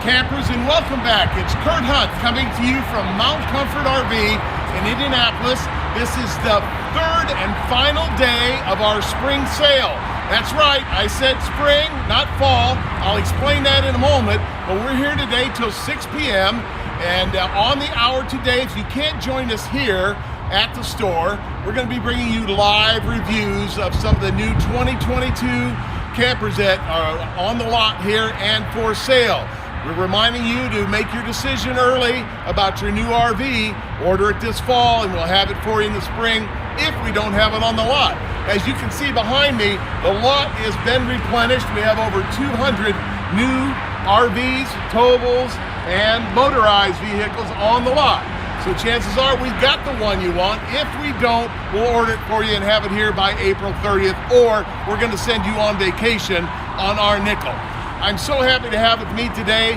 campers, and welcome back. It's Kurt Hunt coming to you from Mount Comfort RV in Indianapolis. This is the third and final day of our spring sale. That's right, I said spring, not fall. I'll explain that in a moment, but we're here today till 6 p.m. and on the hour today, if you can't join us here at the store, we're going to be bringing you live reviews of some of the new 2022 campers that are on the lot here and for sale. We're reminding you to make your decision early about your new RV. Order it this fall and we'll have it for you in the spring if we don't have it on the lot. As you can see behind me, the lot has been replenished. We have over 200 new RVs, towables, and motorized vehicles on the lot. So chances are we've got the one you want. If we don't, we'll order it for you and have it here by April 30th, or we're going to send you on vacation on our nickel. I'm so happy to have with me today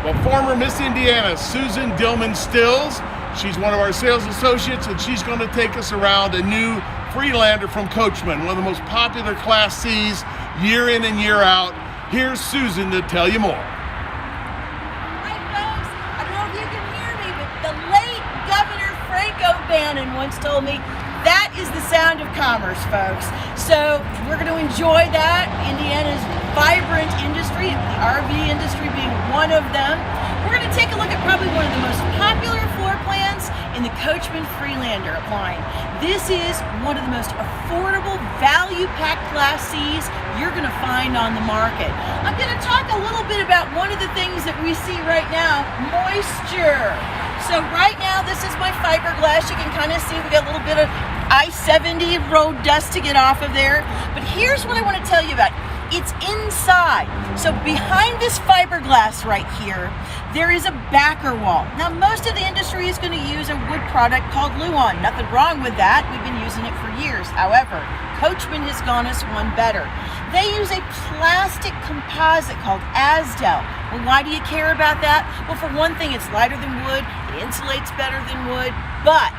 the former Miss Indiana, Susan Dillman Stills. She's one of our sales associates, and she's going to take us around a new Freelander from Coachmen, one of the most popular Class Cs year in and year out. Here's Susan to tell you more. Bannon once told me that is the sound of commerce, folks. So we're going to enjoy that. Indiana's vibrant industry, the RV industry being one of them. We're going to take a look at probably one of the most popular floor plans in the Coachmen Freelander line. This is one of the most affordable, value-packed Class Cs you're going to find on the market. I'm going to talk a little bit about one of the things that we see right now, moisture. So right now, this is my fiberglass. You can kind of see we got a little bit of I-70 road dust to get off of there. But here's what I want to tell you about. It's inside. So behind this fiberglass right here, there is a backer wall. Now, most of the industry is going to use a wood product called Luan. Nothing wrong with that. We've been using it for years. However, Coachmen has gone us one better. They use a plastic composite called Azdel. Well, why do you care about that? Well, for one thing, it's lighter than wood. It insulates better than wood. But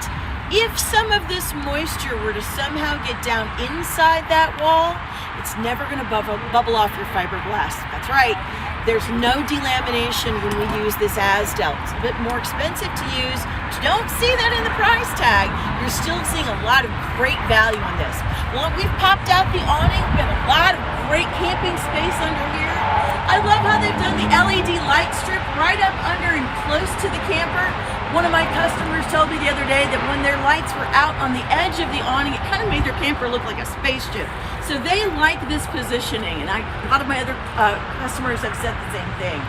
if some of this moisture were to somehow get down inside that wall, it's never going to bubble off your fiberglass. That's right. There's no delamination when we use this Azdel. It's a bit more expensive to use. But you don't see that in the price tag. You're still seeing a lot of great value on this. Well, we've popped out the awning. We've got a lot of great camping space under here. I love how they've done the LED light strip right up under and close to the camper. One of my customers told me the other day that when their lights were out on the edge of the awning, it kind of made their camper look like a spaceship. So they like this positioning, and a lot of my other customers have said the same thing.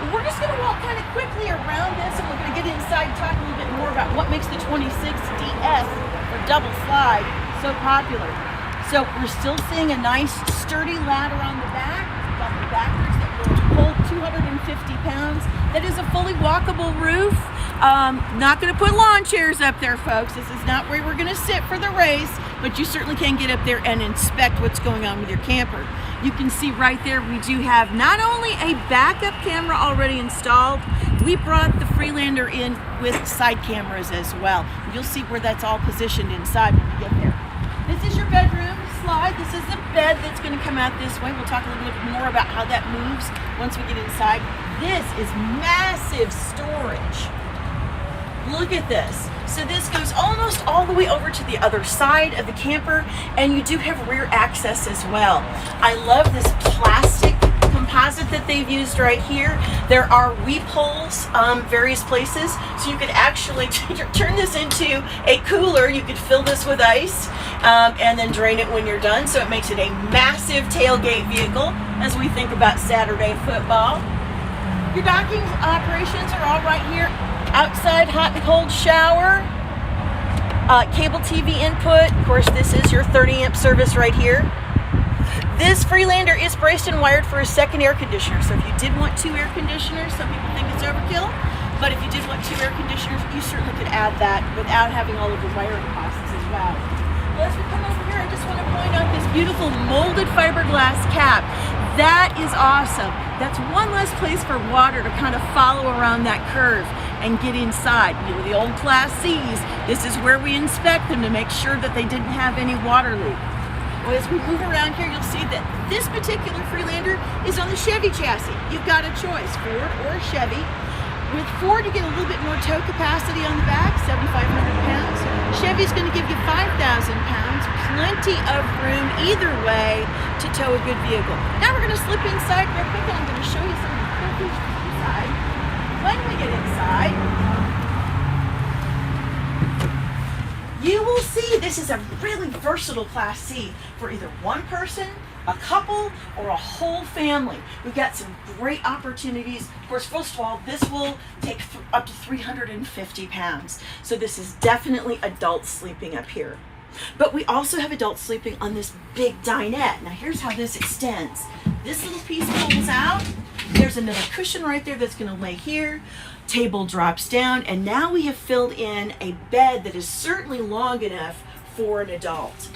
But we're just going to walk kind of quickly around this, and we're going to get inside and talk a little bit more about what makes the 26 DS or double slide so popular. So we're still seeing a nice sturdy ladder on the back. We've got the backers that will hold 250 pounds. That is a fully walkable roof. Not going to put lawn chairs up there, folks. This is not where we're going to sit for the race, but you certainly can get up there and inspect what's going on with your camper. You can see right there we do have not only a backup camera already installed, we brought the Freelander in with side cameras as well. You'll see where that's all positioned inside when we get there. This is your bedroom slide. This is the bed that's going to come out this way. We'll talk a little bit more about how that moves once we get inside. This is massive storage. Look at this. So this goes almost all the way over to the other side of the camper, and you do have rear access as well. I love this plastic composite that they've used right here. There are weep holes various places, so you could actually turn this into a cooler. You could fill this with ice and then drain it when you're done, so it makes it a massive tailgate vehicle as we think about Saturday football. Your docking operations are all right here. Outside hot and cold shower, cable TV input. Of course, this is your 30 amp service right here. This Freelander is braced and wired for a second air conditioner. So if you did want 2 air conditioners, some people think it's overkill, but if you did want 2 air conditioners, you certainly could add that without having all of the wiring costs as well. Well, as we come over here, I just want to point out this beautiful molded fiberglass cap. That is awesome. That's one less place for water to kind of follow around that curve and get inside. You know, the old Class Cs, this is where we inspect them to make sure that they didn't have any water leak. Well, as we move around here, you'll see that this particular Freelander is on the Chevy chassis. You've got a choice, Ford or Chevy. With Ford, you get a little bit more tow capacity on the back, 7,500 pounds. Chevy's going to give you 5,000 pounds, plenty of room either way to tow a good vehicle. Now we're going to slip inside real quick, and I'm going to show you some of the cool features inside. When we get inside, you will see this is a really versatile Class C for either one person, a couple, or a whole family. We've got some great opportunities. Of course, first of all, this will take up to 350 pounds. So this is definitely adults sleeping up here. But we also have adults sleeping on this big dinette. Now here's how this extends. This little piece pulls out. There's another cushion right there that's going to lay here. Table drops down, and now we have filled in a bed that is certainly long enough for an adult.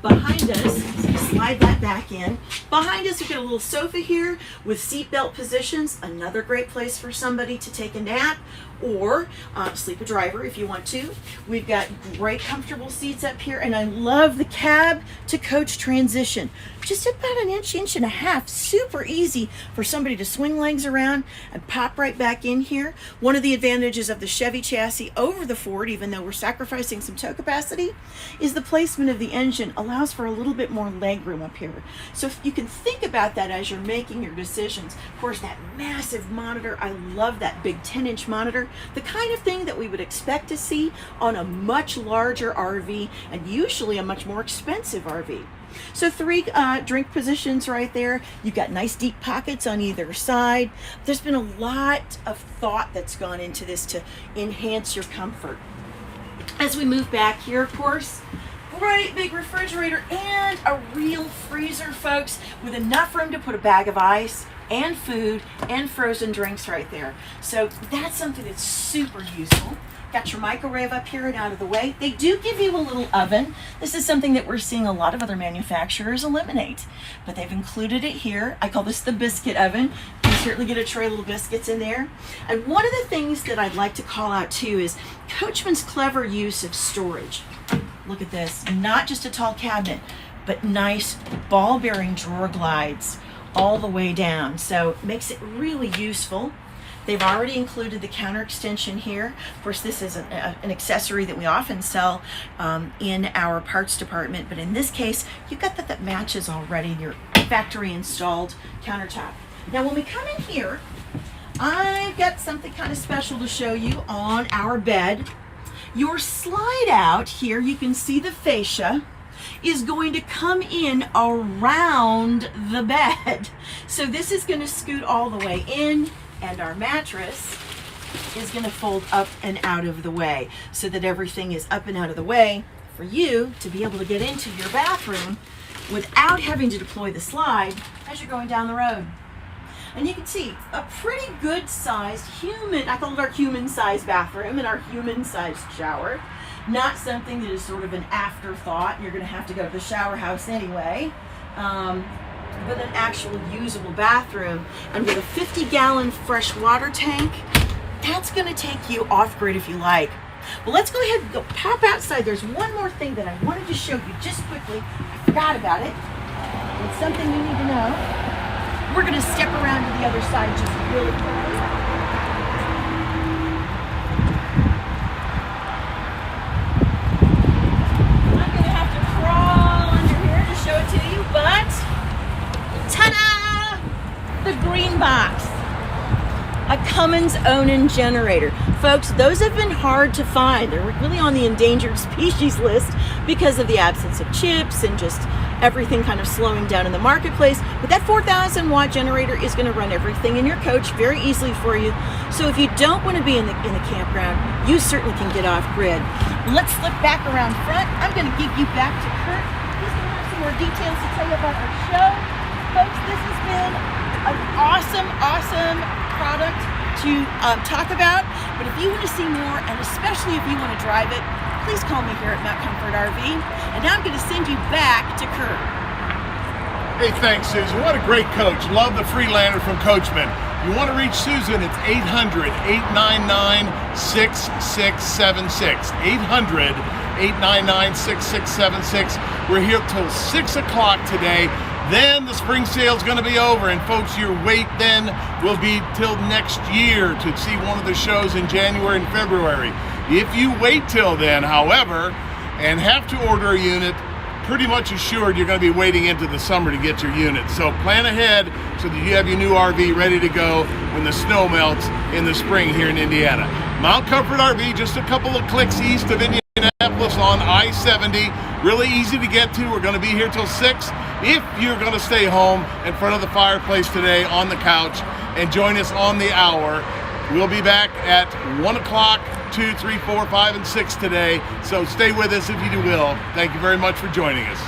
Behind us, slide that back in. Behind us, we've got a little sofa here with seat belt positions. Another great place for somebody to take a nap or sleep a driver if you want to. We've got great comfortable seats up here, and I love the cab to coach transition. Just about an inch and a half. Super easy for somebody to swing legs around and pop right back in here. One of the advantages of the Chevy chassis over the Ford, even though we're sacrificing some tow capacity, is the placement of the engine allows for a little bit more leg room up here. So if you can think about that as you're making your decisions. Of course, that massive monitor, I love that big 10-inch monitor, the kind of thing that we would expect to see on a much larger RV and usually a much more expensive RV. So 3 drink positions right there. You've got nice deep pockets on either side. There's been a lot of thought that's gone into this to enhance your comfort. As we move back here, of course, great big refrigerator and a real freezer, folks, with enough room to put a bag of ice and food and frozen drinks right there. So that's something that's super useful. Got your microwave up here and out of the way. They do give you a little oven. This is something that we're seeing a lot of other manufacturers eliminate, but they've included it here. I call this the biscuit oven. You can certainly get a tray of little biscuits in there. And one of the things that I'd like to call out too is Coachman's clever use of storage. Look at this, not just a tall cabinet, but nice ball-bearing drawer glides all the way down. So it makes it really useful. They've already included the counter extension here. Of course, this is an accessory that we often sell in our parts department, but in this case, you've got that matches already your factory installed countertop. Now, when we come in here, I've got something kind of special to show you on our bed. Your slide out here, you can see the fascia, is going to come in around the bed. So this is going to scoot all the way in, and our mattress is going to fold up and out of the way so that everything is up and out of the way for you to be able to get into your bathroom without having to deploy the slide as you're going down the road. And you can see a pretty good sized human, I call it our human sized bathroom and our human sized shower. Not something that is sort of an afterthought. You're going to have to go to the shower house anyway. But an actual usable bathroom, and with a 50-gallon fresh water tank, that's going to take you off-grid if you like. Well, let's go ahead and go pop outside. There's one more thing that I wanted to show you just quickly. I forgot about it. It's something you need to know. We're going to step around to the other side just really quickly. I'm going to have to crawl under here to show it to you, but ta-da! The green box. A Cummins Onan generator. Folks, those have been hard to find. They're really on the endangered species list because of the absence of chips and just everything kind of slowing down in the marketplace. But that 4,000 watt generator is going to run everything in your coach very easily for you. So if you don't want to be in the campground, you certainly can get off grid. Let's slip back around front. I'm going to give you back to Kurt. He's going to have some more details to tell you about our show. Folks, this has been an awesome product to talk about, but if you want to see more, and especially if you want to drive it, please call me here at Mount Comfort RV. And now I'm going to send you back to Kurt. Hey, thanks, Susan. What a great coach. Love the Freelander from Coachman. You want to reach Susan, it's 800-899-6676. 899-6676. We're here till 6 o'clock today. Then the spring sale is going to be over, and folks, your wait then will be till next year to see one of the shows in January and February. If you wait till then, however, and have to order a unit, pretty much assured you're going to be waiting into the summer to get your unit. So plan ahead so that you have your new RV ready to go when the snow melts in the spring here in Indiana. Mount Comfort RV, just a couple of clicks east of Indianapolis on I-70. Really easy to get to. We're going to be here till 6. If you're going to stay home in front of the fireplace today on the couch and join us on the hour, we'll be back at 1 o'clock, 2, 3, 4, 5, and 6 today. So stay with us if you will. Thank you very much for joining us.